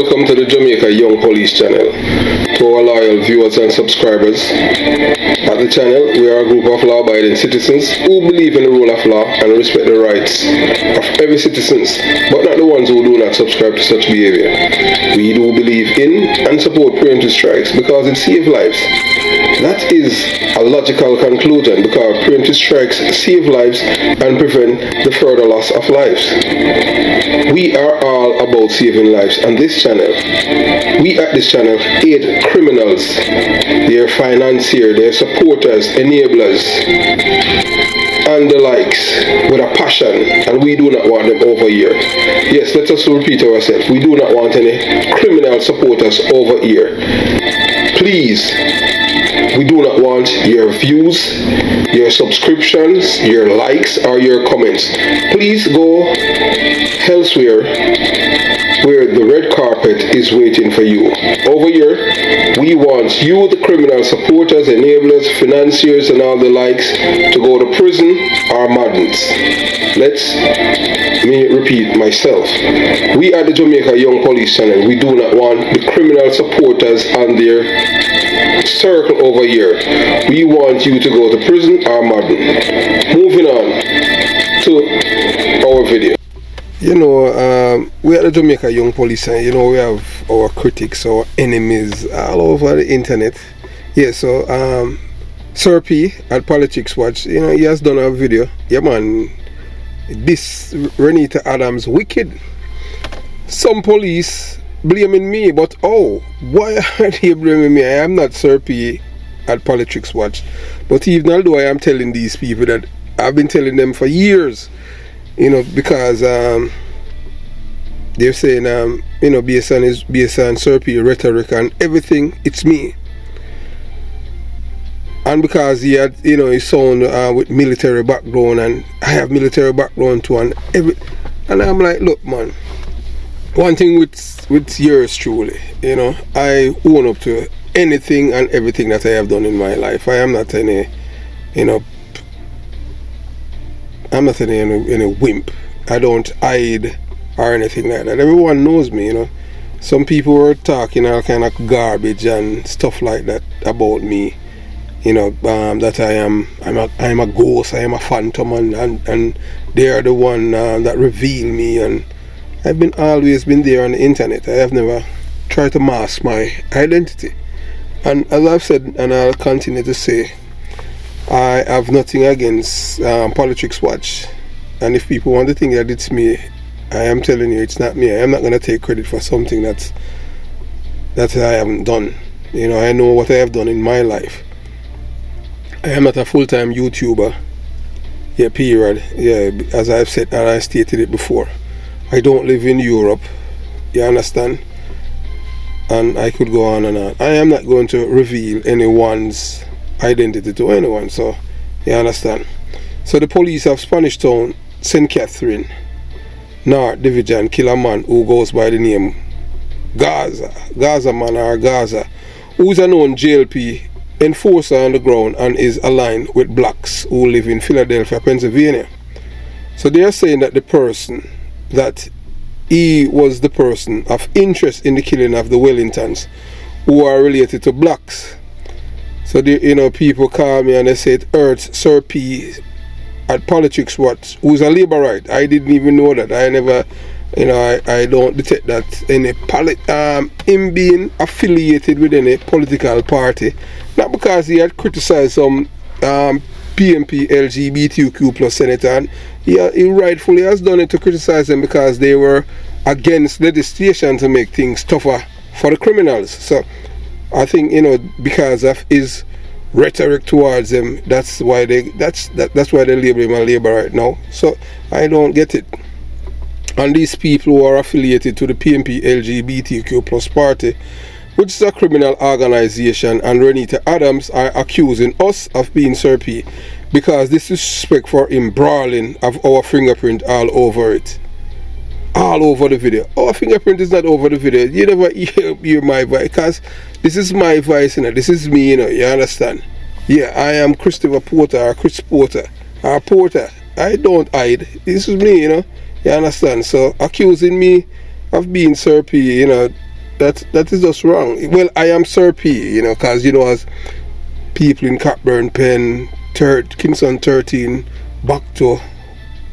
welcome to the Jamaica Young Police channel. To our loyal viewers and subscribers, at the channel we are a group of law-abiding citizens who believe in the rule of law and respect the rights of every citizen, but not the ones who do not subscribe to such behavior. We do believe in and support preemptive strikes because it saves lives. That is a logical conclusion because preemptive strikes save lives and prevent the further loss of lives. We are all about saving lives on this channel. We at this channel aid criminals, their financiers, their supporters, enablers, and the likes with a passion, and we do not want them over here. Yes, let us repeat ourselves. We do not want any criminal supporters over here. Please, we do not want your views, your subscriptions, your likes, or your comments. Please go elsewhere where the red carpet is waiting for you. Over here, we want you, the criminal supporters, enablers, financiers, and all the likes, to go to prison or madness. Let me repeat myself. We at the Jamaica Young Police channel, we do not want the criminal supporters and their circle over here. We want you to go to prison or madness. Moving on to our video. You know, we at the Jamaica Young Police, and you know, we have our critics, our enemies all over the internet. Yeah, so Sir P at Politirickswatch, you know, he has done a video. Yeah, man, this Reneto Adams wicked. Some police blaming me, but oh, why are they blaming me? I am not Sir P at Politirickswatch. But even although I am telling these people that I've been telling them for years, you know, because they're saying, you know, based on Sir P rhetoric and everything, it's me. And because he had, you know, his son with military background, and I have military background too, and I'm like, look, man, one thing with yours truly, you know, I own up to anything and everything that I have done in my life. I am not any, you know, I'm not any wimp. I don't hide or anything like that. Everyone knows me, you know. Some people were talking all kind of garbage and stuff like that about me, you know, that I'm a ghost, I am a phantom, and they are the one that reveal me, and I've always been there on the internet. I have never tried to mask my identity. And as I've said, and I'll continue to say, I have nothing against Politirickswatch, and if people want to think that it's me, I am telling you it's not me. I am not going to take credit for something that I haven't done. You know, I know what I have done in my life. I am not a full-time YouTuber. Yeah, period. Yeah, as I've said and I stated it before, I don't live in Europe. You understand? And I could go on and on. I am not going to reveal anyone's identity to anyone, so you understand. So the police of Spanish Town, St. Catherine, North Division, kill a man who goes by the name Gaza man, or Gaza, who is a known JLP enforcer on the ground and is aligned with blacks who live in Philadelphia, Pennsylvania. So they are saying that he was the person of interest in the killing of the Wellingtons, who are related to blacks. So you know, people call me and they say it hurts Sir P at Politirickswatch, who's a Labourite. I didn't even know that. I never, you know, I don't detect that him being affiliated with any political party. Not because he had criticized some PMP LGBTQ plus senator, and he rightfully has done it to criticize them because they were against legislation to make things tougher for the criminals. So I think, you know, because of his rhetoric towards them, that's why they label him a labor right now. So I don't get it. And these people who are affiliated to the PMP LGBTQ plus party, which is a criminal organization, and Reneto Adams are accusing us of being Sir P because this is suspect for him brawling of our fingerprint all over it. All over the video. Our fingerprint is not over the video. You never hear my voice, because this is my voice, you know. This is me, you know. You understand? Yeah, I am Christopher Porter, or Chris Porter, or Porter. I don't hide. This is me, you know. You understand? So accusing me of being Sir P, you know, that is just wrong. Well, I am Sir P, because as people in Cockburn Pen, Kingston 13, back to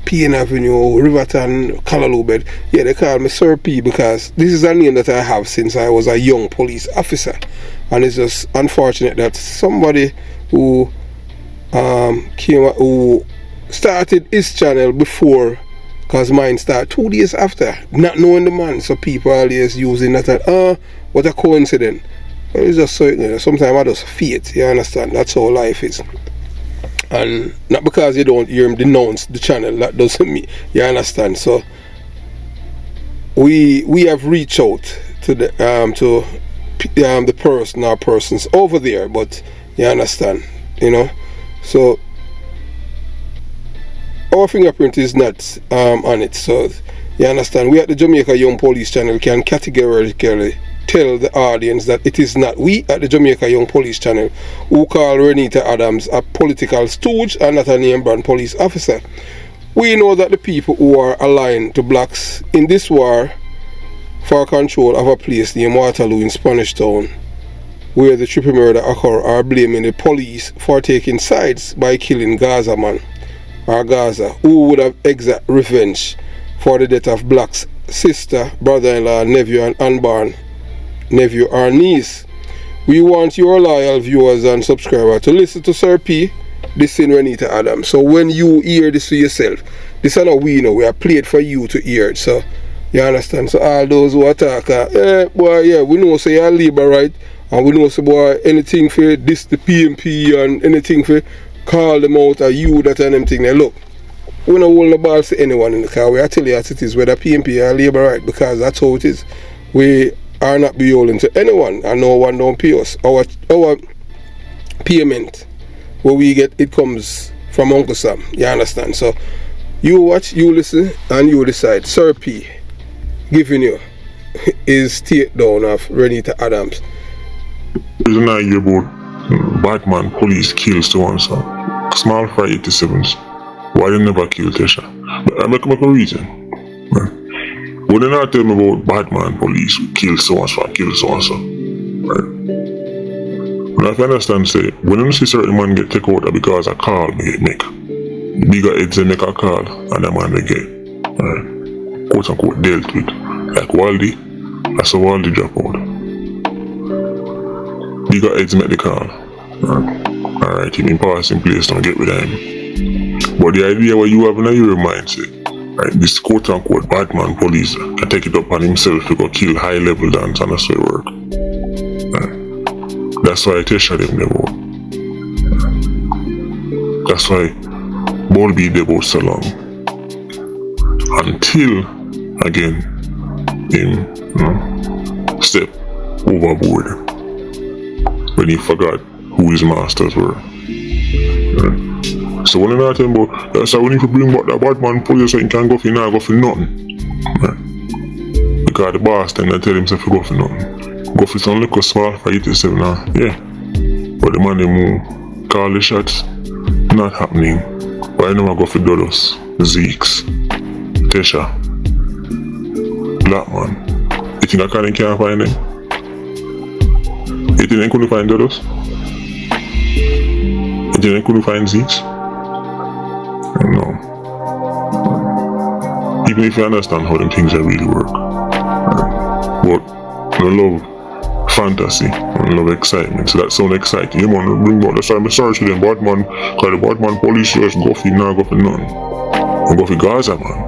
Payne Avenue, Riverton, Callaloo, they call me Sir P because this is a name that I have since I was a young police officer, and it's just unfortunate that somebody who started his channel before, because mine started 2 days after, not knowing the man, so people always using that, what a coincidence. It's just so, sometimes I just fate, you understand, that's how life is. And not because you don't hear him denounce the channel, that doesn't mean, you understand. So we have reached out to the person or persons over there, but you understand, so our fingerprint is not on it. So you understand, we at the Jamaica Young Police channel can categorically tell the audience that it is not we at the Jamaica Young Police channel who call Reneto Adams a political stooge and not a name brand police officer. We know that the people who are aligned to blacks in this war for control of a place named Waterloo in Spanish Town, where the triple murder occurred, are blaming the police for taking sides by killing Gaza man or Gaza, who would have exact revenge for the death of blacks sister, brother-in-law, nephew and unborn nephew or niece. We want your loyal viewers and subscribers to listen to Sir P, this in Reneto Adams. So when you hear this to yourself, this is not we are played for you to hear it. So you understand. So all those who attack, we know say you're labor right, and we know say boy anything for this the PMP and anything for call them out or you that and them thing. Now look, we don't hold the balls to anyone in the car. We tell you as it is, whether PMP or labor right, because that's how it is. We are not beholden to anyone, and no one don't pay us. Our payment, where we get, it comes from Uncle Sam. You understand? So you watch, you listen, and you decide. Sir P giving you his takedown of Reneto Adams. There's an idea about Batman police kills to one son. Small fry 87s. Why they never kill Tesha? But I make a reason. When they not tell me about Batman police kill so-and-so, kill so-and-so. Right? And if you understand, say, when you see certain man get take out because a call me make. Bigger heads they make a call and the man they get. Right? Quote unquote dealt with. Like Waldy, that's a Waldy drop out. Bigger heads make the call. Alright, he been passing place, don't get with him. But the idea what you have in your mindset, right, this quote unquote Batman police can take it upon himself to go kill high level dance, and that's how it work. Right. That's why I Tesha them never. That's why ball beat them both so long. Until again him step overboard when he forgot who his masters were. Right. So when I'm talking about, that's why we need to bring back that Batman police so he can go for now, go for nothing. Right. Because the boss then tell himself to go for nothing. Go for some little small for 87 now, yeah. But the man they move, call the shots, not happening. But I know I go for Dodos, Zeeks, Tesha, Black man. You think I can't find them? You think I couldn't find Dodos? You think I couldn't find Zeeks? No. Even if you understand how them things really work. But I love fantasy, I love excitement, so that sounds exciting. You want to bring out the same search to them Batman, because the Batman police just go for now, go for none. And go for Gaza man.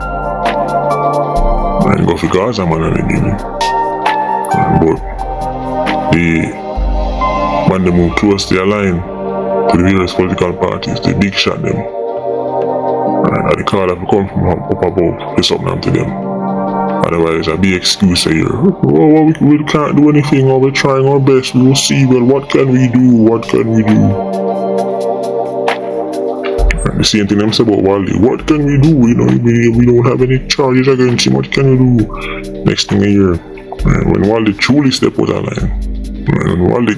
And go for Gaza man and everything. But the man they move close to the line to the various political parties, they big shot them. And the call have to come from up above, it's something to them. Otherwise, I'll be excuse here. Oh, we can't do anything, or we're trying our best, we will see, well, what can we do, what can we do? And the same thing them say about Wally, what can we do, we don't have any charges against him, what can we do? Next thing a year, when Wally truly stepped out of line, when Wally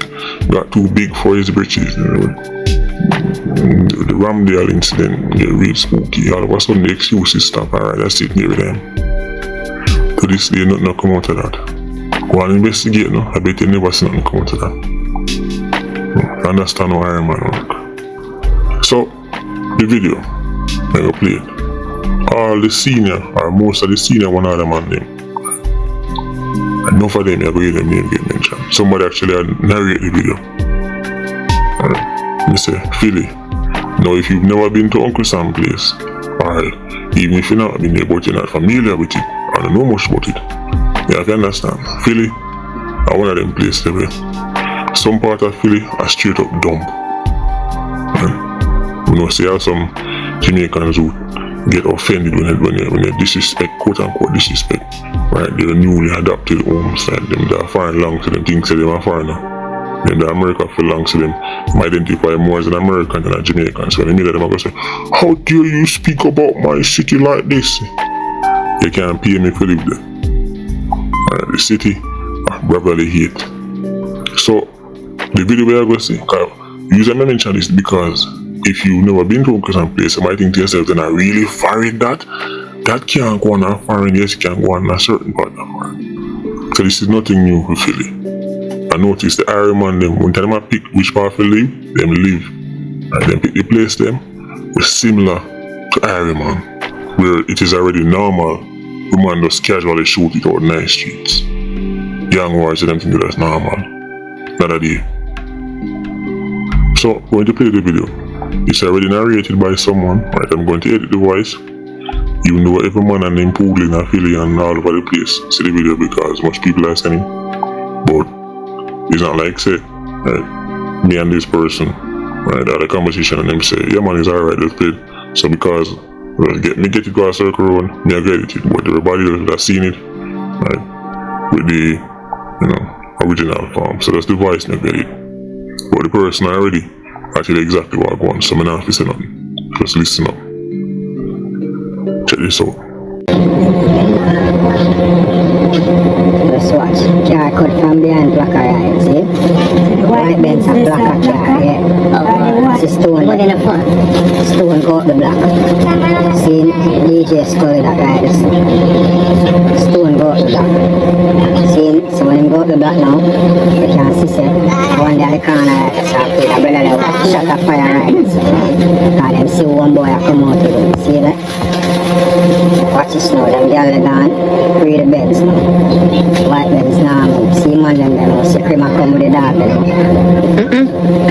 got too big for his britches, the Ramdale incident get real spooky. All of a sudden the excuses stop. Alright, that's it, give it them. To this day, nothing come out of that. Go and investigate, no? I bet you never see nothing come to that. You understand how Iron Man work. So, the video, I go play it. All the senior, or most of the senior one of them on them. Enough of them, I go hear them name get mentioned. Somebody actually narrate the video. Alright. Me say, Philly, now if you've never been to Uncle Sam's place, alright, even if you're not been there but you're not familiar with it, I don't know much about it. Yeah, if you understand, Philly are one of them places where some part of Philly are straight up dumb. You know, see how some Jamaicans who get offended when they disrespect, quote unquote disrespect, right? They're newly adopted homes, like them that are foreign long to them, think say them are foreigner. Then the America belongs to them, identify more as an American than a Jamaican. So when they meet them, I go say, how dare you speak about my city like this? You can't pay me for live there. The city, I brotherly hate. So, the video where I go see, use them mention this because if you've never been to Uncle Sam's place, you might think to yourself, then I really foreign that can't go on a foreign, yes, it can go on a certain part of foreign. So this is nothing new for Philly. I noticed the Iron Man them, one time I pick which part of live, them live. And then pick the place them, was similar to Iron Man, where it is already normal. Women just casually shoot it out in the streets. Young boys and them think that's normal. Not a day. So, going to play the video. It's already narrated by someone, right? I'm going to edit the voice. Even though every man and them pooling and Philly and all over the place see the video because much people are saying. But it's not like say, right? Me and this person, right, had a conversation and them say, yeah man, it's alright, let's play it. So because get it go a circle around, me I get it, but everybody else that seen it, right, with the, original form. So that's the voice me get it. But the person already, I tell you exactly what I want, so I don't have to say nothing. Just listen up. Check this out. Just watch. Car cut from behind black eye, see? White Benz and black car, yeah. See stone. What in the front? Stone go up the black. See DJ Scully that guy. Stone go up the black. See? So when him go up the black now, you can see say one day the corner shot with a brother there shot a fire right. Because them see one boy come out with him. See that? Watch this now, them girls are gone. Free the beds now. White beds now. See man them there now. See Crima come with the dog there.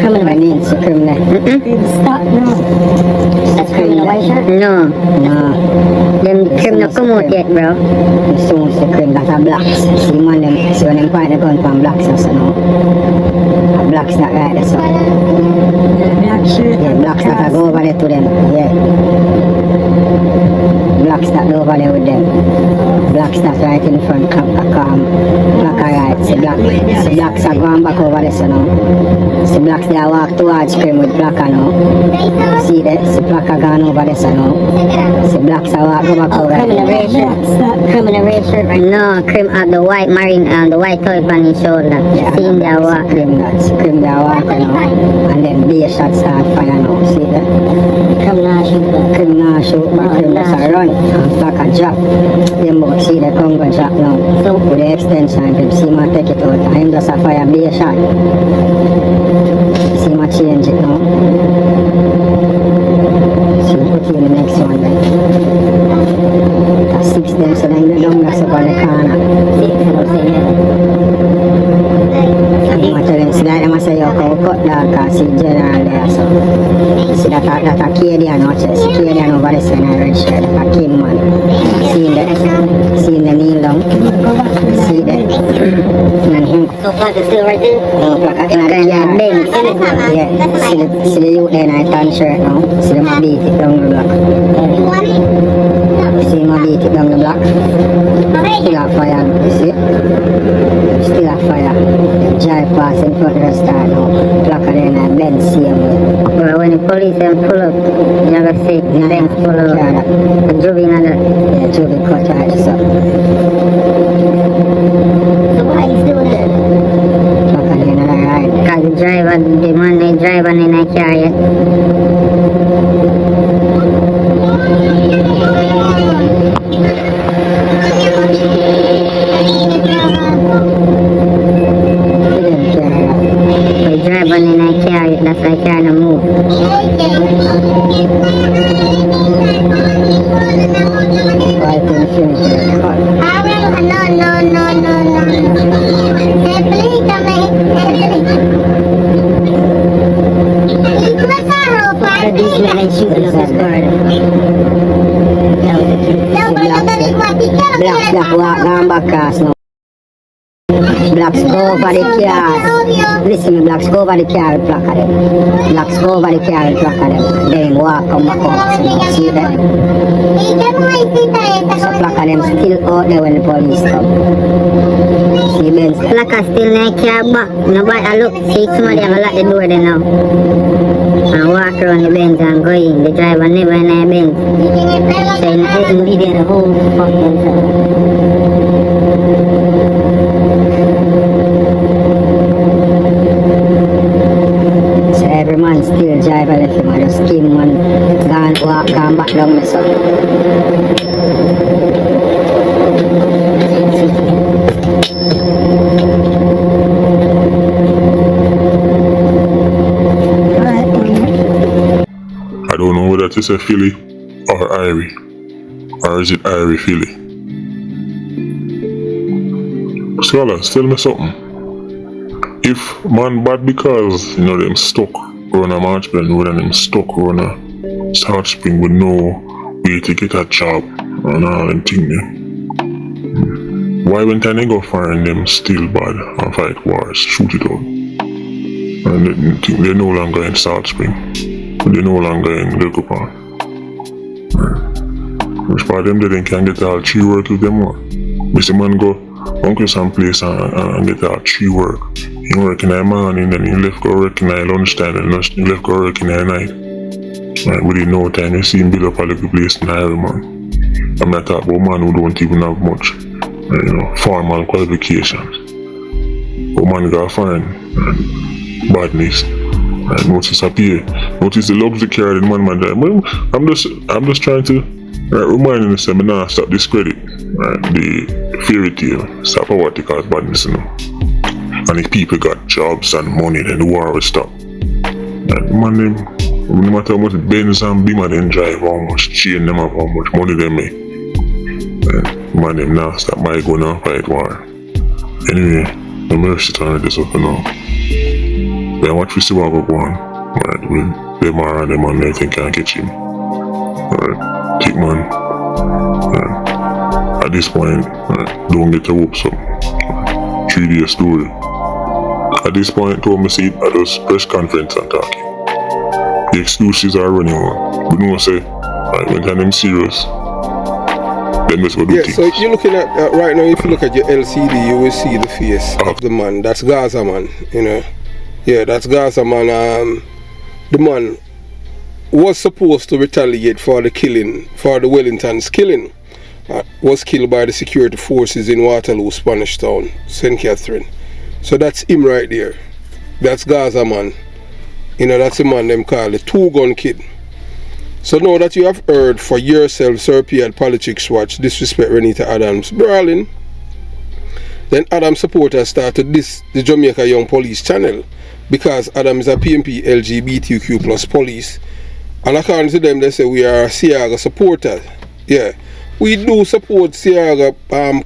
Come in my name, see Crima there. Stop now. That's Crima in the white shirt? No. Them Crima come out yet, bro. Soon see Crima that are blacks. See man them, see when them point the gun from blacks and so now. Blacks that right there so. Black shirt? Yeah, blacks that go over there to them. Yeah. Blacks that go over there with them. Blacks that right in front, black right. See blacks are going back over there so now. See blacks they walk towards Crime with black now. See that? See black are gone over there so now. See blacks are walk back over there. Crime in a red shirt. Crime in a red shirt right? No, Crime at the white marine and the white toy on his shoulder. Yeah, see him there walk. Crime they are walking now. And then beer shots start fire now. See that? Crime now shoot. Crime now shoot. Crime just a run. Black a drop. Them both see the Congo drop now. So with the extension, them see my take it out. I'm just a fire beer shot. See my change it now. See put you in the next one then. That's 6 them so then the down that's up on the corner. I'm tell them, see like them I say you can cut dog cause see general there so. See that a Cadian watch it. See Cadian over there in a red shirt. That a Kim man. See the kneel down. See that. And him. So Placa still right there? No, Placa in a Benz. Yeah. See the youth there in a tan shirt now. See them a beat it down the block. See him a beat it down the block. Still a fire. You see? Still a fire. Drive past in front of the star now. Placa there in a Benz same way. Well, when the police them pull up, you never see them pull up. The Juvie and that. Yeah, Juvie cut out so. So why are you still there? Placa there in a ride. Because the man they drive and then I carry it. I drive on and I carry it, that's why I can't move. Why to the future? These men I shoot up his bird. Black walk down back cast now. Blacks go over the car. Listen, me blacks go over the car with plaque of them. Blacks go over the car with plaque of them. Then walk come back up. So now see them. So plaque of them still out there when the police come. See Benz. Plaque of still in the car back. Nobody look. See somebody have lock the door there now. And walk around the Benz and go in. The driver never in the Benz. So he did the whole fucking time. So every man still drive a left him and just give him one gone walk gone back down the sun. I don't know whether it's a Philly or Irie. Or is it Irie Philly? Scholars, tell me something. If man bad because, you know, them stuck around a March Bend Road and them stuck around a South Spring with no way to get a job and all them thing there. Why when they go find them still bad and fight wars, shoot it out? And they're no longer in South Spring. They're no longer in Gilcopon. Which part of them they can get all 3 work with them more. Mr. Man go Uncle some place and get all 3 work. He work in the morning, then he left go work in the lunchtime, and he left go work in the night. Right, within no time, you see him build up a little place in Irie, man. I'm not talking about man who don't even have much, you know, formal qualifications. But man got find badness. And notice appear. Notice the luxury car in man drive. Well, I'm just trying to remind you that I'm not stop discredit the fairy tale. Stop what they call badness, you know. And if people got jobs and money, then the war will stop. And man, them, no matter how much Benz and Beamer them drive, how much chain them have, how much money they make. And man, them now stop my going and fight war. Anyway, the mercy turn this up now. Then watch we see what go on. Right, with them around them and they think can't catch him. Right, take man. At this point, don't get the hopes up. 3-day story. At this point, Tom me see at this press conference and talking. The excuses are running on. We don't say, when them serious, then let's go do things. So you're looking at, right now, if you look at your LCD, you will see the face of the man. That's Gaza man, you know. Yeah, that's Gaza man. The man was supposed to retaliate for the killing, for the Wellington's killing. Was killed by the security forces in Waterloo, Spanish Town, St. Catherine. So that's him right there. That's Gaza man. You know, that's the man them call the 2-gun kid. So now that you have heard for yourself, Sir P at Politirickswatch disrespect Reneto Adams brawling, then Adams supporters started this the Jamaica Young Police channel because Adams is a PMP LGBTQ plus police, and according to them they say we are Siaga supporters. Yeah. We do support Siaga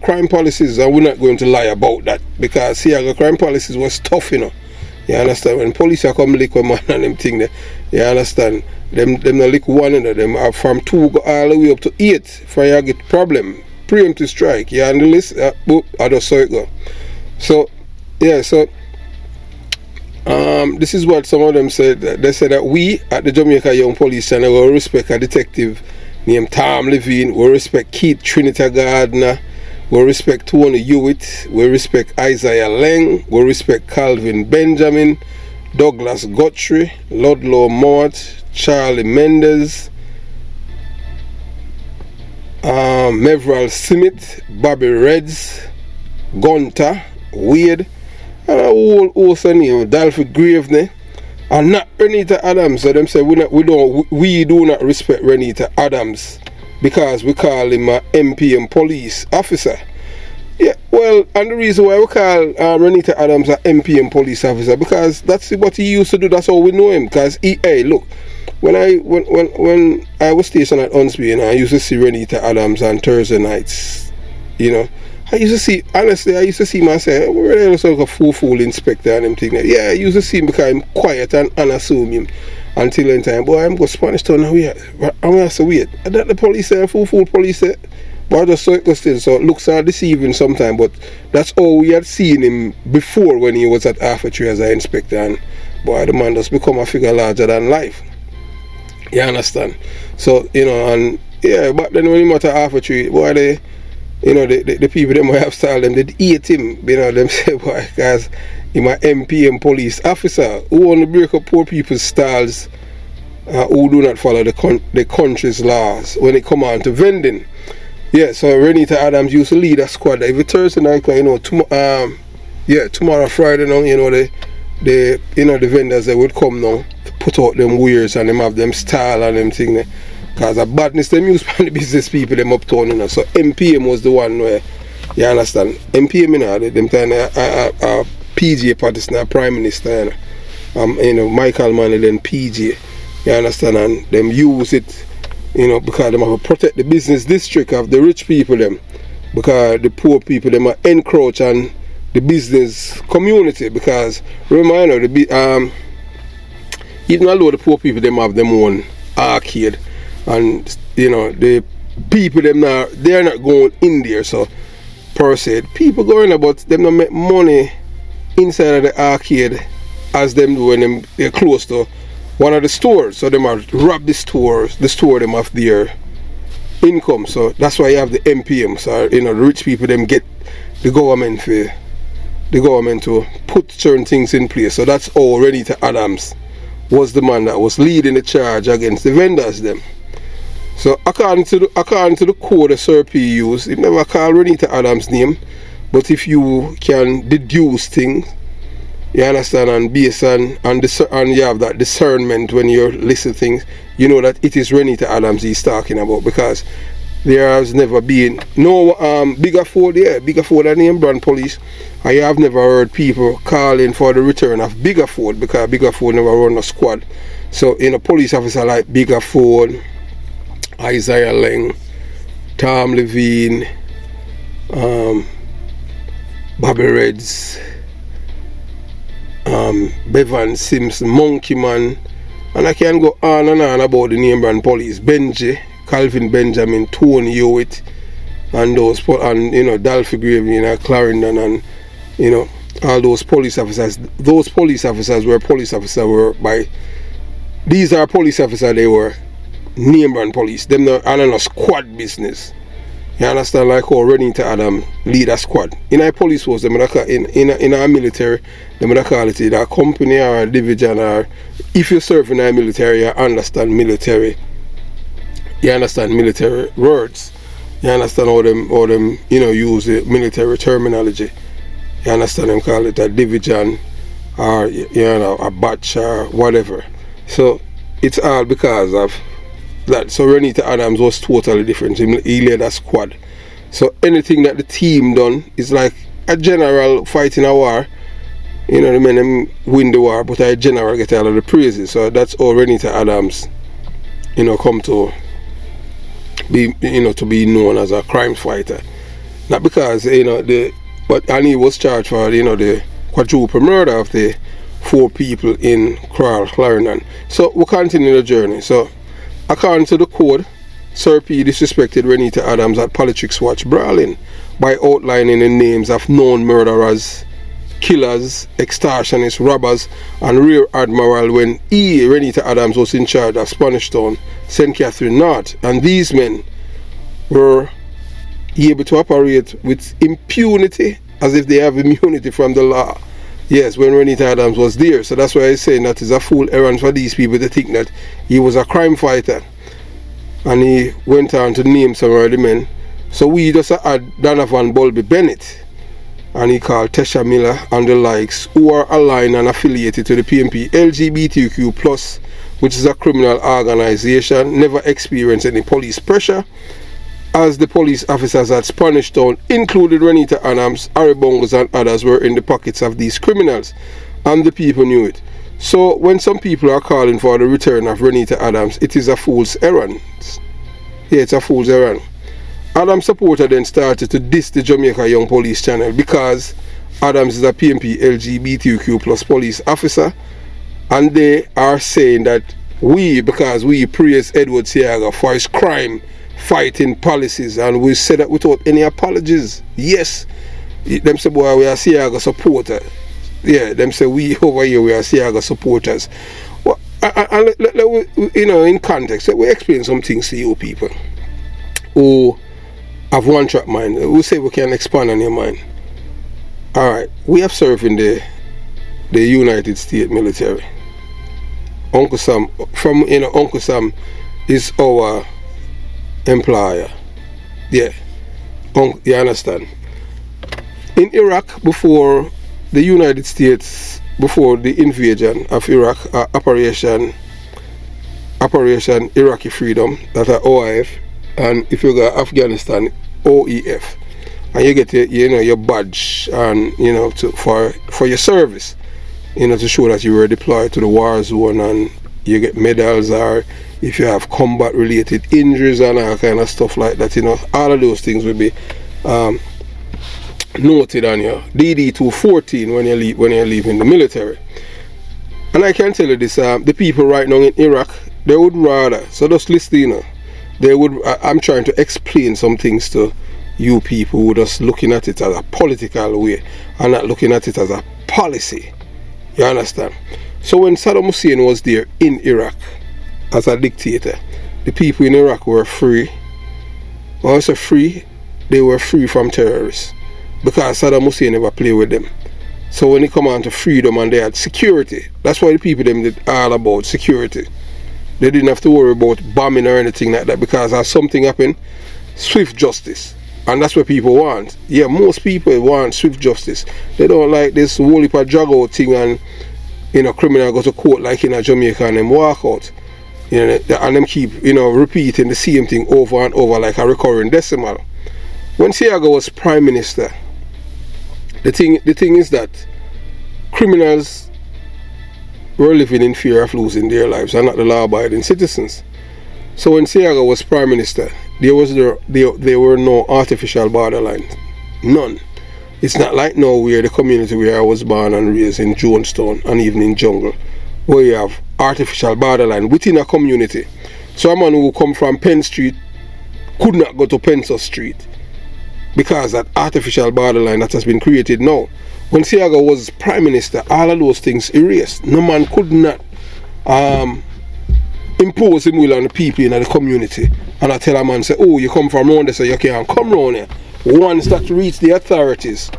crime policies, and we're not going to lie about that because Siaga crime policies was tough, you know. You understand? When police are come lick a man and them thing there, you understand? Them not lick one of them are from 2 go all the way up to 8 for you get problem. Preemptive strike. You on the list? I just saw it go. So yeah, so this is what some of them said. They said that we at the Jamaica Young Police channel will respect a detective named Tom Levine, we respect Keith Trinity Gardner, we respect Tony Hewitt, we respect Isaiah Lang, we respect Calvin Benjamin, Douglas Guthrie, Ludlow Mort, Charlie Mendes, Mevral Simit, Bobby Reds, Gunter, Wade, and a whole host of names, Dalfie Graveney. And not Reneto Adams. So them say we do not respect Reneto Adams because we call him a MPM police officer. Yeah, well, and the reason why we call Reneto Adams an MPM police officer, because that's what he used to do. That's how we know him. Because hey, look, when I was stationed at Unsby, and I used to see Reneto Adams on Thursday nights, you know, I used to see myself, we're really like a fool inspector and them thing. Yeah, I used to see him because I'm quiet and unassuming until then time. Boy, I'm going to Spanish Town now. I'm going to say, wait, is that the police there? Fool police there? But I just saw it go still, so it looks deceiving sometimes, but that's all we had seen him before when he was at Arbitrary as an inspector, and boy, the man just become a figure larger than life. You understand? So, you know, and yeah, but then when he was at Arbitrary, boy, the people them have style them, they hate him, you know, them say, boy, because he's an MPM police officer who want to break up poor people's styles, who do not follow the country's laws when it come on to vending. Yeah, so Reneto Adams used to lead a squad every Thursday night, you know, tomorrow Friday now, you know, the vendors they would come now to put out them wares and them have them style and them thing there. Because of badness them use for the business people them uptown, you know. So MPM was the one where, you understand, MPM, you know, them time PJ partisan, Prime Minister, you know, Michael Manley then PJ, you understand, and them use it, you know, because they have to protect the business district of the rich people them, because the poor people them are encroach on the business community. Because remember, even though the poor people them have them own arcade, and you know the people them now they're not going in there, so per se people going about them not make money inside of the arcade as them do when they're close to one of the stores, so they might rob the store them of their income. So that's why you have the MPM. So you know the rich people them get the government to put certain things in place. So that's all Reneto Adams was the man that was leading the charge against the vendors them. So according to the code the Sir P used, he never called Reneto Adams' name, but if you can deduce things, you understand, and based on you have that discernment when you listen to things, you know that it is Reneto Adams he's talking about, because there has never been no bigger Ford than name brand police. I have never heard people calling for the return of Bigger Ford, because Bigger Ford never run a squad. So in a police officer like Bigger Ford, Isaiah Leng, Tom Levine, Bobby Reds, Bevan Simpson, Monkey Man, and I can go on and on about the name brand police. Benji, Calvin Benjamin, Tony Hewitt, and those, and you know, Dalphy Graven, you know, Clarendon, and you know, all those police officers. Those police officers were these are police officers, they were name brand police. Them not on a squad business. You understand, like how Reneto Adams lead a squad. In a police force, in our military, they might call it either a company or a division, or if you serve in our military, you understand military words. You understand how them you know, use the military terminology. You understand them call it a division or, you know, a batch or whatever. So it's all because of that. So Reneto Adams was totally different. He led a squad. So anything that the team done is like a general fighting a war. You know, the men them win the war, but a general get all of the praises. So that's all Reneto Adams, you know, come to be, you know, to be known as a crime fighter. Not because, you know, and he was charged for, you know, the quadruple murder of the 4 people in Clarendon. So we'll continue the journey. So according to the code, Sir P disrespected Reneto Adams at Politirickswatch brawling by outlining the names of known murderers, killers, extortionists, robbers, and Rear Admiral when Reneto Adams was in charge of Spanish Town, St. Catherine North, and these men were able to operate with impunity as if they have immunity from the law. Yes, when Reneto Adams was there. So that's why I'm saying that is a fool errand for these people to think that he was a crime fighter. And he went on to name some of the men. So we just had Donovan Bulby Bennett, and he called Tesha Miller and the likes, who are aligned and affiliated to the PMP LGBTQ+, which is a criminal organization, never experienced any police pressure, as the police officers at Spanish Town, including Reneto Adams, Harry Bongos and others, were in the pockets of these criminals, and the people knew it. So when some people are calling for the return of Reneto Adams, it is a fool's errand. Yeah, it's a fool's errand. Adams supporter then started to diss the Jamaica Young Police channel because Adams is a PMP LGBTQ plus police officer, and they are saying that because we praise Edward Seaga for his crime fighting policies, and we said that without any apologies. Yes, them say, boy, we are Seaga supporter. Yeah, them say we over here we are Seaga supporters. Well, in context, we explain some things to you people who have one track mind. We say we can expand on your mind. Alright, we have served in the United States military. Uncle Sam Uncle Sam is our employer. Yeah. You understand? In Iraq, before the United States, before the invasion of Iraq, Operation Iraqi Freedom, that are OIF, and if you go Afghanistan, OEF, and you get your badge and for your service, to show that you were deployed to the war zone, and you get medals, or if you have combat related injuries and all kind of stuff like that, all of those things will be noted on your DD 214 when you're leaving the military. And I can tell you this, the people right now in Iraq, they would rather, so just listen, they would, I'm trying to explain some things to you people who are just looking at it as a political way and not looking at it as a policy. You understand? So when Saddam Hussein was there in Iraq as a dictator, the people in Iraq were free. When I say free, they were free from terrorists, because Saddam Hussein never played with them. So when it come on to freedom and they had security, that's why the people them did all about security. They didn't have to worry about bombing or anything like that, because as something happened, swift justice. And that's what people want. Yeah, most people want swift justice. They don't like this whole heap of drag out thing and criminal go to court like in Jamaica and them walk out. And them keep repeating the same thing over and over like a recurring decimal. When Seaga was Prime Minister, the thing is that criminals were living in fear of losing their lives and not the law-abiding citizens. So when Seaga was Prime Minister, there were no artificial borderlines. None. It's not like now where the community where I was born and raised in Jonestown and even in Jungle, where you have artificial borderline within a community. So a man who come from Penn Street could not go to Pensacola Street because that artificial borderline that has been created now. When Seaga was Prime Minister, all of those things erased. No man could not impose him will on the people in the community. And I tell a man, say, oh, you come from around there, so you can't come around here. Once that reach the authorities,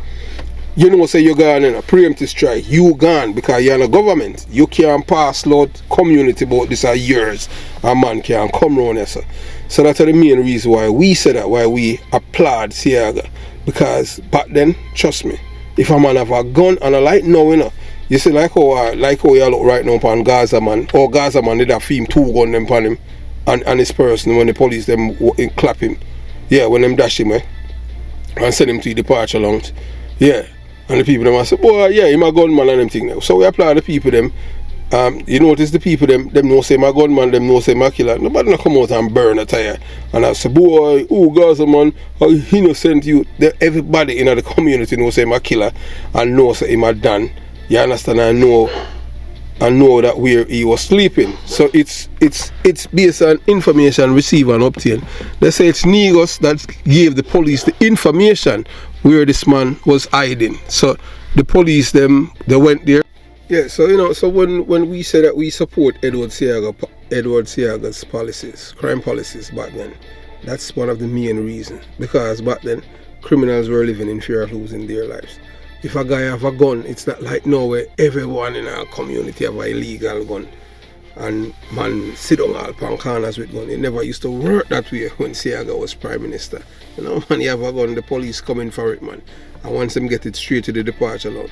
say you're gone in a preemptive strike, you gone because you're in a government. You can't pass law community about this are yours. A man can't come around here, sir. So that's the main reason why we said that, why we applaud Seaga. Because back then, trust me, if a man have a gun and a light now, you see like how you look right now upon Gaza man, or Gaza man did have him 2 guns upon him and his person when the police them clap him. Yeah, when them dash him, and send him to the departure lounge. Yeah. And the people them say, boy, yeah, he's a gunman and them thing now. So we applaud the people them. You notice the people them know say my gunman, them know say my killer. Nobody come out and burn a tire. And I say, boy, Gaza man, how innocent you. Everybody in the community know say my killer and know say him a done. You understand? I know that where he was sleeping. So it's based on information received and obtained. They say it's Negos that gave the police the information where this man was hiding. So the police they went there. Yeah, so so when we say that we support Edward Seaga's policies, crime policies back then, that's one of the main reasons. Because back then criminals were living in fear of losing their lives. If a guy have a gun, it's not like now where everyone in our community have an illegal gun and man sit down all pan corners with gun. It never used to work that way when Seaga was Prime Minister. Man, you have a gun, the police coming for it, man. And once them get it straight to the departure lounge.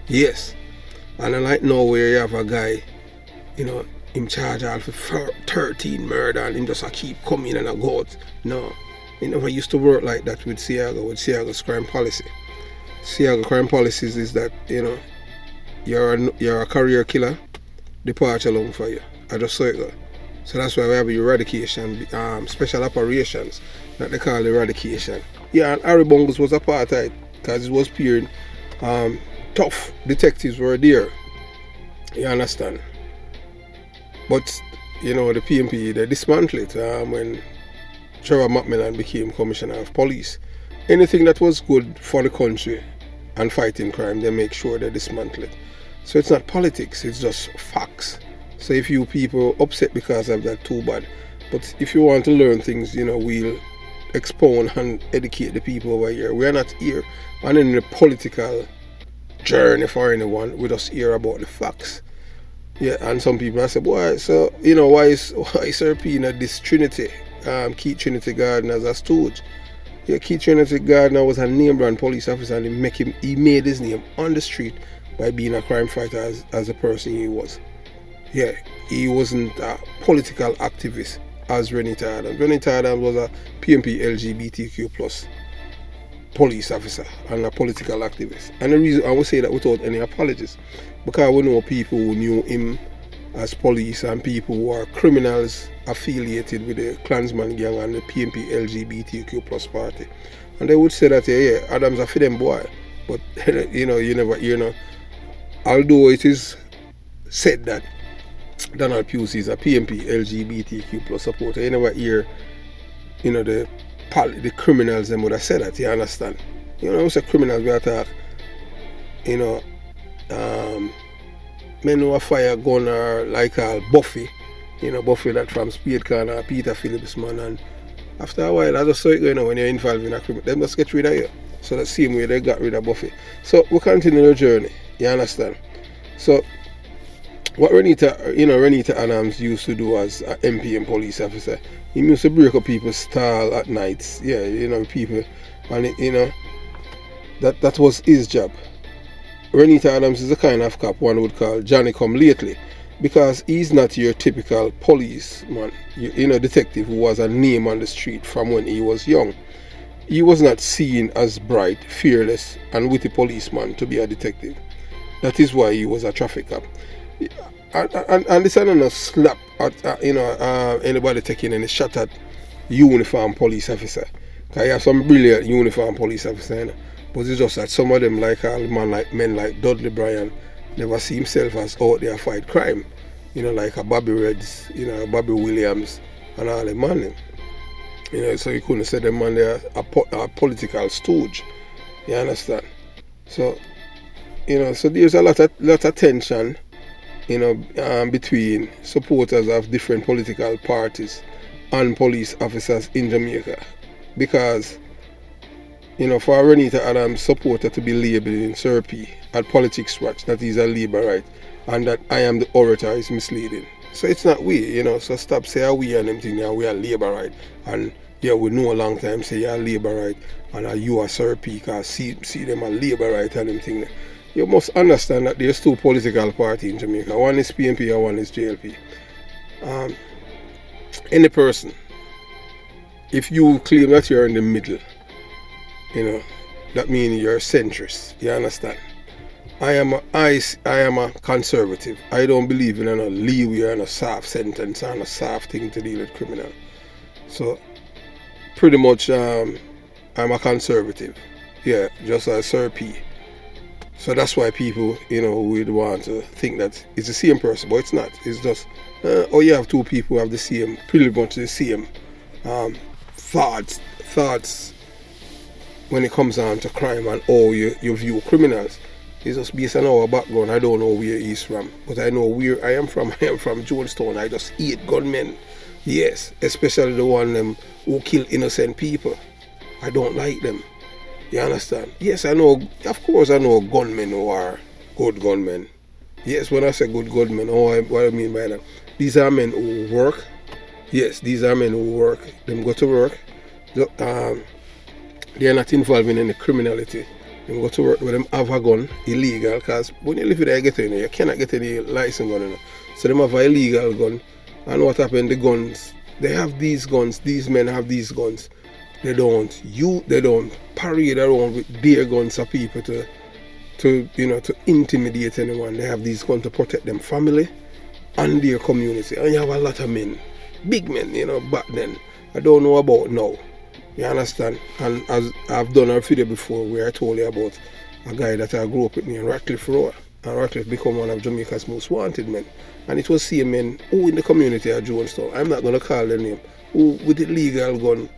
Yes. And like now where you have a guy, in charge of 13 murder and him just keep coming and go out. No. It never used to work like that with Siago's crime policy. Siago crime policies is that, you're a career killer, departure long for you. I just saw it go. So that's why we have eradication, special operations, that they call eradication. Yeah, and Harry Bungles was a part of it, because it was period. Tough detectives were there. You understand? But, the PMP, they dismantled it when Trevor Macmillan became Commissioner of Police. Anything that was good for the country and fighting crime, they make sure they dismantle it. So it's not politics, it's just facts. So if you people upset because of that, too bad. But if you want to learn things, we'll expound and educate the people over here. We are not here on any political journey for anyone. We just hear about the facts. Yeah, and some people have said, boy, so, why is Serpina this Trinity, Keith Trinity Gardner as a stooge? Yeah, Keith Trinity Gardner was a name brand police officer, and he made his name on the street by being a crime fighter as a person he was. Yeah, he wasn't a political activist as Reneto Adams. Reneto Adams was a PMP LGBTQ plus police officer and a political activist. And the reason I would say that without any apologies, because we know people who knew him as police and people who are criminals affiliated with the Klansman gang and the PMP LGBTQ plus party. And they would say that, yeah, Adams a for them boy. But, you never hear, although it is said that Donald Pusey is a PMP LGBTQ plus supporter, you never hear, the criminals them would have said that, you understand? It's a criminals we attack, men who are fire gun or like Buffy, Buffy that from Spade Corner, Peter Phillips man, and after a while I just saw it going on when you're involved in a criminal, they must get rid of you. So the same way they got rid of Buffy. So we continue the journey, you understand? So what Reneto Adams used to do as an MPM police officer, he used to break up people's stall at nights. Yeah, people, and that was his job. Reneto Adams is the kind of cop one would call Johnny Come Lately, because he's not your typical policeman, detective who was a name on the street from when he was young. He was not seen as bright, fearless, and witty policeman to be a detective. That is why he was a traffic cop. And this is not a slap at anybody taking any shot at uniformed police officer. Because you have some brilliant uniformed police officer, but it's just that some of them, like men like Dudley Bryan, never see himself as out there fight crime. Like a Bobby Reds, Bobby Williams, and all them man. So you couldn't say them man they're a political stooge. You understand? So, so there's a lot of tension, between supporters of different political parties and police officers in Jamaica. Because, for a Reneto Adams supporter to be labelled in Serpi at Politirickswatch that he's a Labourite and that I am the orator is misleading. So it's not we, so stop saying we and them thing now, we are Labourite. And yeah, we know a long time say you're Labourite and you are Serpi because see them a Labourite and them thing. You must understand that there's two political parties in Jamaica. One is PMP and one is JLP. Any person, if you claim that you're in the middle, that means you're a centrist. You understand? I am a conservative. I don't believe in a leeway and a soft sentence and a soft thing to deal with criminal. So pretty much I'm a conservative. Yeah, just as Sir P. So that's why people, would want to think that it's the same person, but it's not. It's just, you have two people who have the same, pretty much the same thoughts when it comes down to crime and how you view criminals. It's just based on our background. I don't know where he's from, but I know where I am from. I am from Jonestown. I just hate gunmen. Yes, especially the one who kill innocent people. I don't like them. You understand? Yes, I know, of course I know gunmen who are good gunmen. Yes, when I say good gunmen, what I mean by that, these are men who work. Yes, these are men who work. Them go to work. They are not involved in any criminality. Them go to work with them have a gun, illegal, because when you live with a ghetto, you cannot get any license gun. So them have an illegal gun. And what happened, the guns, they have these guns, these men have these guns. They don't parade around with beer guns of people to intimidate anyone. They have these guns to protect them family and their community. And you have a lot of men, big men, back then. I don't know about now. You understand? And as I've done a video before where I told you about a guy that I grew up with me in Ratcliffe Road. And Ratcliffe become one of Jamaica's most wanted men. And it was same men who in the community at Jonestown, I'm not going to call their name, who with the legal gun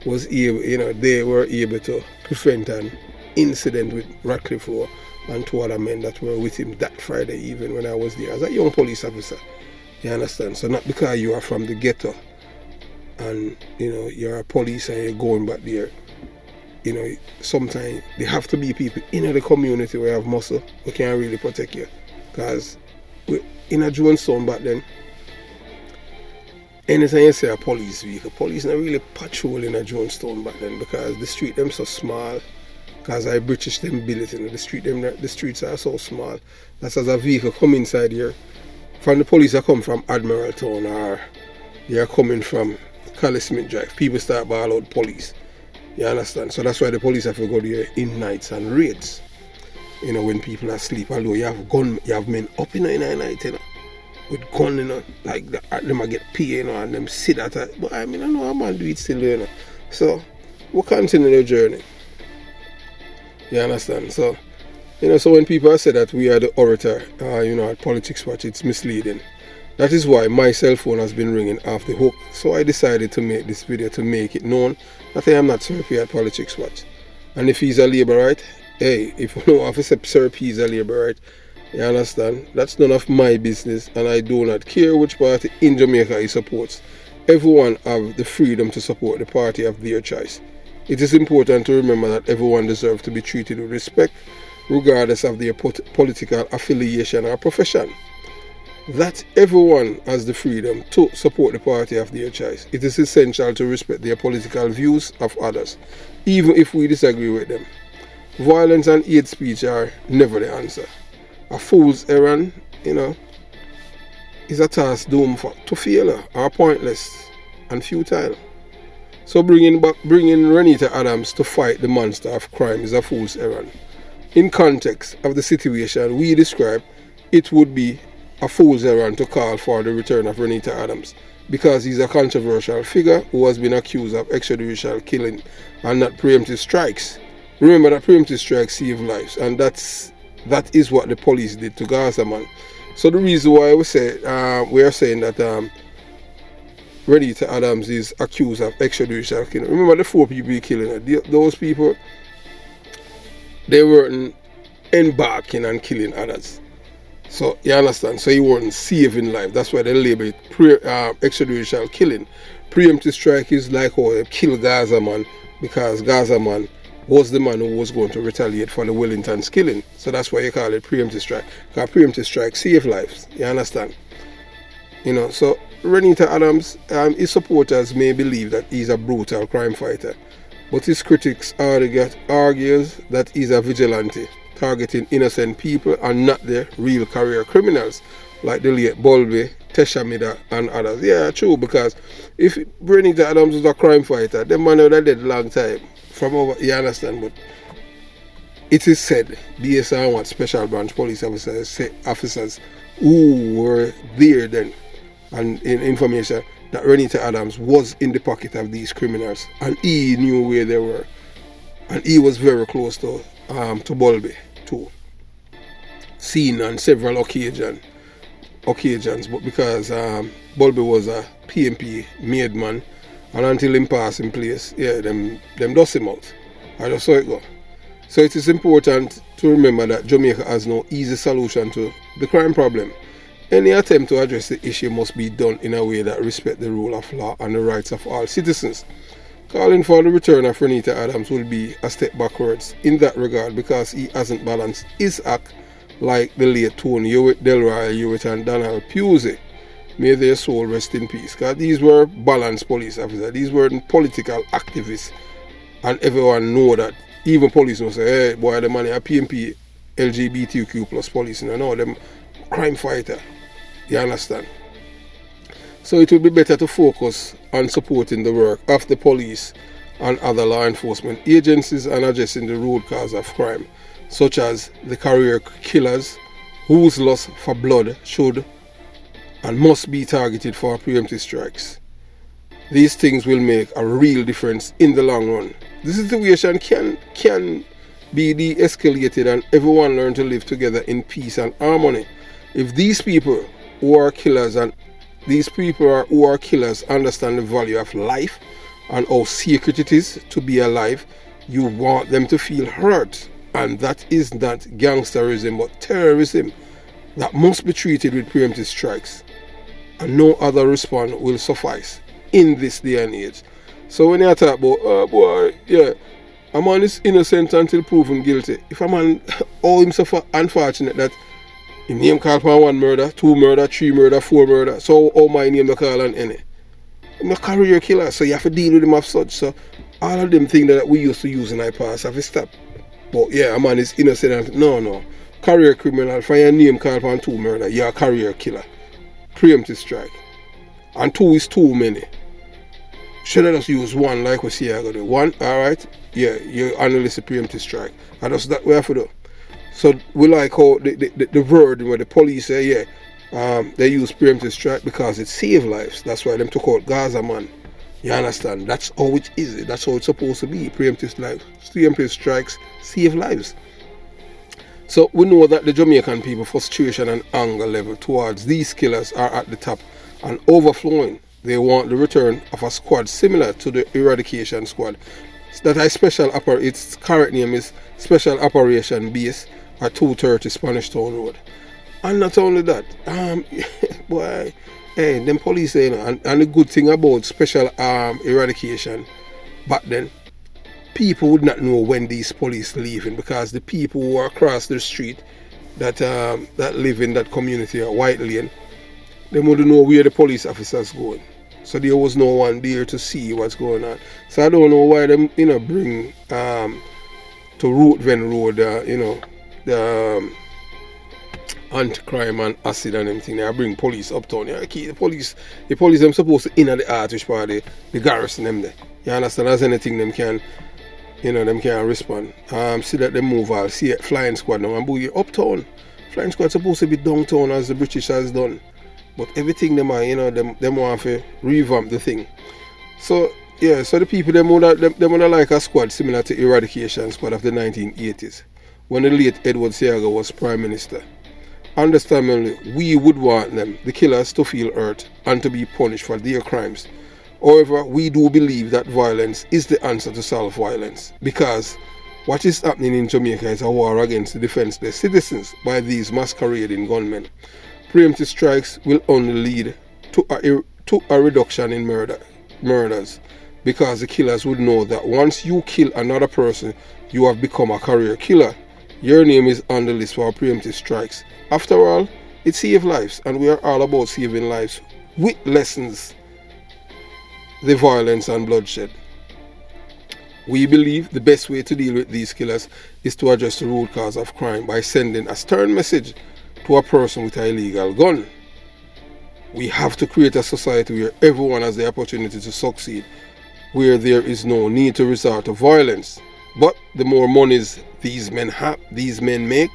was able, they were able to prevent an incident with Ratcliffe Road and two other men that were with him that Friday evening when I was there as a young police officer. You understand? So not because you are from the ghetto and you're a police and you're going back there. Sometimes there have to be people in the community where you have muscle who can really protect you. Because in a Jonestown back then, anytime you say a police vehicle, police not really patrol in a Jonestown back then because the street them so small. Because I British them built the streets are so small. That's as a vehicle come inside here. From the police that come from Admiral Town or they are coming from Cali Smith Drive, people start ball out police. You understand? So that's why the police have to go there in nights and raids. When people are asleep, although you have men up in the night, with gun, like that, them get pay, and them sit at it. But I know a man do it still, So we continue the journey. You understand? So, so when people say that we are the orator, at Politirickswatch, it's misleading. That is why my cell phone has been ringing off the hook. So I decided to make this video to make it known that I am not Sir P at Politirickswatch. And if he's a Labourite, hey, if you know if Sir P is a Labourite, you understand? That's none of my business, and I do not care which party in Jamaica he supports. Everyone have the freedom to support the party of their choice. It is important to remember that everyone deserves to be treated with respect, regardless of their political affiliation or profession. That everyone has the freedom to support the party of their choice. It is essential to respect their political views of others, even if we disagree with them. Violence and hate speech are never the answer. A fool's errand, is a task doomed to failure or pointless and futile. So bringing Reneto Adams to fight the monster of crime is a fool's errand. In context of the situation we describe, it would be a fool's errand to call for the return of Reneto Adams because he's a controversial figure who has been accused of extrajudicial killing and not preemptive strikes. Remember that preemptive strikes save lives, and that is what the police did to Gaza man. So the reason why we are saying that Reneto Adams is accused of extrajudicial killing. Remember the 4 people he killing. Those people, they weren't embarking and killing others. So you understand? So he wasn't saving life. That's why they label it extrajudicial killing. Preemptive strike is like how they kill Gaza man because Gaza man was the man who was going to retaliate for the Wellington's killing. So that's why you call it preemptive strike. Because preemptive strike save lives. You understand? So Reneto Adams, his supporters may believe that he's a brutal crime fighter, but his critics argues that he's a vigilante, targeting innocent people and not the real career criminals, like the late Bulby, Teshamida and others. Yeah, true, because if Reneto Adams was a crime fighter, the man would have dead a long time. From over, you understand, but it is said, based on what special branch police officers who were there then, and in information that Reneto Adams was in the pocket of these criminals and he knew where they were, and he was very close to Bulby too, seen on several occasions, but because Bulby was a PMP made man, and until him pass in place, them dust him out. I just saw it go. So it is important to remember that Jamaica has no easy solution to the crime problem. Any attempt to address the issue must be done in a way that respects the rule of law and the rights of all citizens. Calling for the return of Reneto Adams will be a step backwards in that regard because he hasn't balanced his act like the late Tony Hewitt, Delroy Hewitt and Donald Pusey. May their soul rest in peace. Because these were balanced police officers. These weren't political activists. And everyone know that. Even police will say, hey, boy, the man is a PMP, LGBTQ plus police. No, them crime fighter. You understand? So it would be better to focus on supporting the work of the police and other law enforcement agencies and addressing the root cause of crime, such as the career killers whose lust for blood should and must be targeted for preemptive strikes. These things will make a real difference in the long run. The situation can be de-escalated and everyone learn to live together in peace and harmony. If these people who are killers understand the value of life and how sacred it is to be alive, you want them to feel hurt, and that is not gangsterism but terrorism that must be treated with preemptive strikes, and no other response will suffice in this day and age. So when you talk about, oh boy, yeah, a man is innocent until proven guilty. If a man, oh, him so unfortunate that him name call for 1 murder, 2 murder, 3 murder, 4 murder, so how my name the call on any? I'm a career killer, so you have to deal with him as such. So all of them things that we used to use in our past have to stop. But yeah, a man is innocent. No. Career criminal, for your name call for 2 murder, you're a career killer. Preemptive strike. And 2 is too many. Should I just use 1 like we see I got do? 1, alright? Yeah, you analyze the preemptive strike. And that's that we have to do. So we like how the word where the police say, yeah, they use preemptive strike because it saves lives. That's why them took out Gaza, man. You understand? That's how it is. That's how it's supposed to be. Preemptive strikes save lives. So we know that the Jamaican people frustration and anger level towards these killers are at the top and overflowing. They want the return of a squad similar to the eradication squad. Its current name is Special Operation Base at 230 Spanish Town Road. And not only that, boy, hey, them police, you know, and the good thing about special eradication back then, people would not know when these police leaving, because the people who are across the street that live in that community or White Lane, they wouldn't know where the police officers going. So there was no one there to see what's going on. So I don't know why them, bring to Rootven Road, the anti-crime and acid and everything. They bring police uptown. Yeah, the police them supposed to enter the artist part, the garrison them there. You understand? As anything them can, them can respond. See that they move all. See it, flying squad now and boogie uptown. Flying squad supposed to be downtown as the British has done. But everything them are, them want to revamp the thing. So yeah, so the people them would like a squad similar to eradication squad of the 1980s, when the late Edward Seaga was Prime Minister. Understandably, we would want them, the killers, to feel hurt and to be punished for their crimes. However, we do believe that violence is the answer to solve violence, because what is happening in Jamaica is a war against the defenseless citizens by these masquerading gunmen. Preemptive strikes will only lead to a reduction in murders, because the killers would know that once you kill another person, you have become a career killer. Your name is on the list for preemptive strikes. After all, it saves lives, and we are all about saving lives with lessons the violence and bloodshed. We believe the best way to deal with these killers is to address the root cause of crime by sending a stern message to a person with an illegal gun. We have to create a society where everyone has the opportunity to succeed, where there is no need to resort to violence. But the more monies these men make,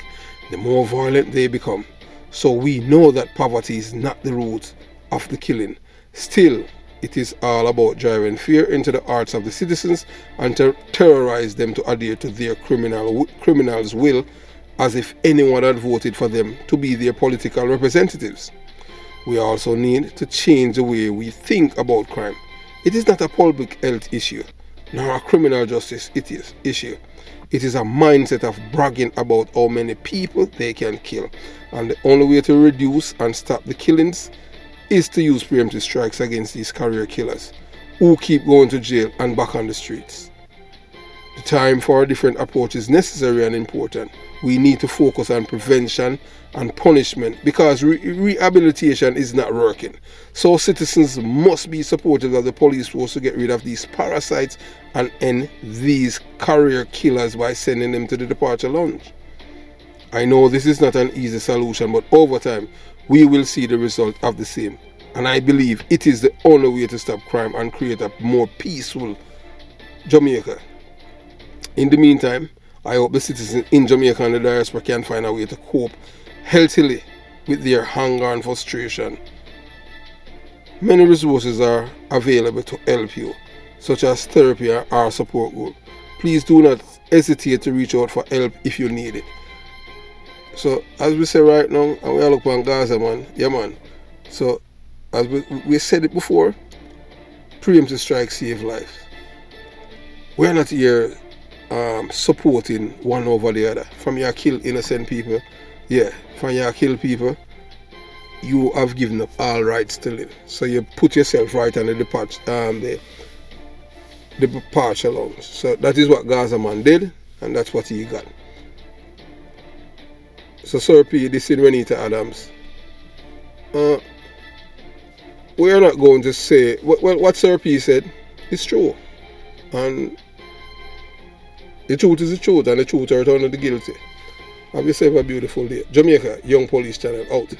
the more violent they become. So we know that poverty is not the root of the killing. Still, it is all about driving fear into the hearts of the citizens and to terrorize them to adhere to their criminals' will, as if anyone had voted for them to be their political representatives. We also need to change the way we think about crime. It is not a public health issue, nor a criminal justice issue. It is a mindset of bragging about how many people they can kill. And the only way to reduce and stop the killings is to use preemptive strikes against these career killers who keep going to jail and back on the streets. The time for a different approach is necessary and important. We need to focus on prevention and punishment, because rehabilitation is not working. So citizens must be supportive of the police force to get rid of these parasites and end these career killers by sending them to the departure lounge. I know this is not an easy solution, but over time we will see the result of the same. And I believe it is the only way to stop crime and create a more peaceful Jamaica. In the meantime, I hope the citizens in Jamaica and the diaspora can find a way to cope healthily with their hunger and frustration. Many resources are available to help you, such as therapy or support group. Please do not hesitate to reach out for help if you need it. So, as we say right now, and we are looking on Gaza, man. Yeah, man. So, as we said it before, preemptive strikes save lives. We are not here supporting one over the other. From your kill innocent people, from your kill people, you have given up all rights to live. So you put yourself right on the departure lounge. So that is what Gaza man did, and that's what he got. So Sir P, this is Reneto Adams. We are not going to say what Sir P said is true, and the truth is the truth, and the truth will return to the guilty. Have yourself a beautiful day. Jamaica Young Police Channel out.